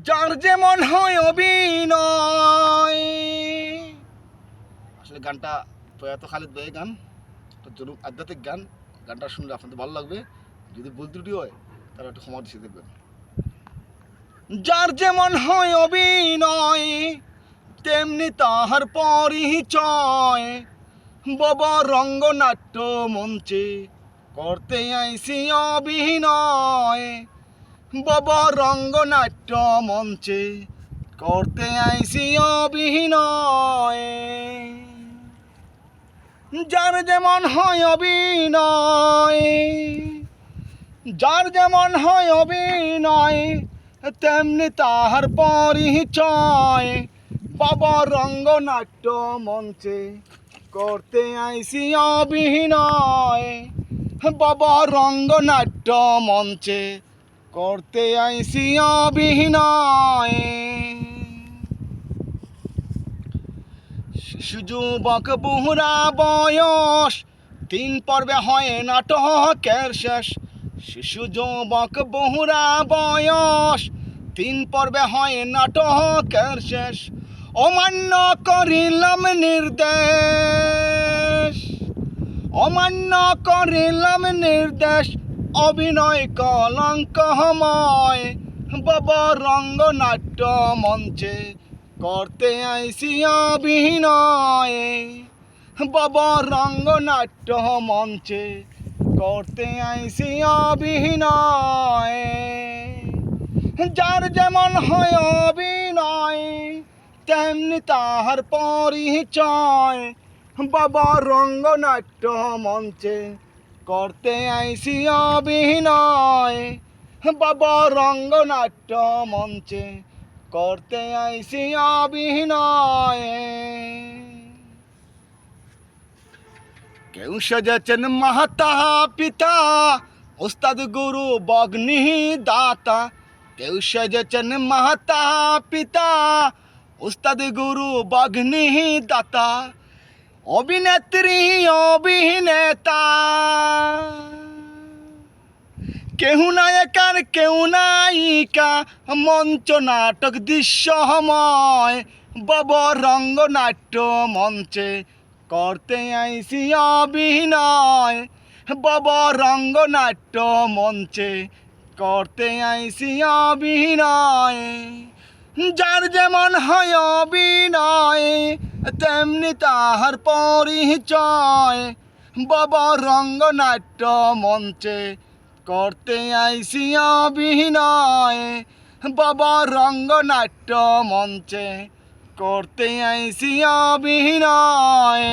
যার যেমন হয় অভিনয়। আসলে গানটা প্রয়াত খালেদ ভাইয়ের গান, জরুর আধ্যাত্মিক গান। গানটা শুনলে আপনাদের ভালো লাগবে। যদি ভুল ত্রুটি হয় তাহলে একটু ক্ষমা দৃষ্টিতে দেখবেন। যার যেমন হয় অভিনয়, তেমনি তাহার পরিচয়। বাবা রঙ্গনাট্য মঞ্চে করতে আইসি অভিনয়। বাবা রঙ্গনাট্য মঞ্চে করতে আইসি অভিনয়। যার যেমন হয় অভিনয়, যার যেমন হয় অভিনয়, তেমনি তাহার পরিচয়। বাবা রঙ্গনাট্য মঞ্চে করতে আইসি অভিনয়। বাবা রঙ্গনাট্য মঞ্চে করতে আইসি অভিনয়। শিশু যুবক বুড়া বয়স, 3 পর্বে হয় নাটকের শেষ। শিশু যুবক বুড়া বয়স, 3 পর্বে হয় নাটকের শেষ। অমান্য করিলাম নির্দেশ, অমান্য করিলাম নির্দেশ। অভিনয় কলঙ্কময়। বাবা রঙ্গনাট্য মঞ্চে করতে আইসি অভিনয়। বাবা রঙ্গনাট্য মঞ্চে করতে আইসি অভিনয়। যার যেমন হয় অভিনয়, তেমনি তাহার পরিচয়। বাবা রঙ্গনাট্য মঞ্চে করতে আইসি অভিনয়। বাবা রঙ্গনাট্য মঞ্চে করতে আইসি অভিনয়। কেউ সেজেছেন মাতা পিতা, ওস্তাদ গুরু বগ্নি দাতা। কেউ সেজেছেন মাতা পিতা, ওস্তাদ গুরু বগ্নি দাতা। অভিনেত্রী অভিনেতা, কেউ নায়কার কেউ নায়িকা। মঞ্চ নাটক দৃশ্যময়। বাবা রঙ্গনাট্য মঞ্চে করতে আইসি অভিনয়। বাবা রঙ্গনাট্য মঞ্চে করতে আইসি অভিনয়। যার যেমন হয় অভিনয়, তেমনি তাহার পরিচয়। বাবা রঙ্গনাট্য মঞ্চে করতে আইসি অভিনয়। বাবা রঙ্গনাট্য মঞ্চে করতে আইসি অভিনয়।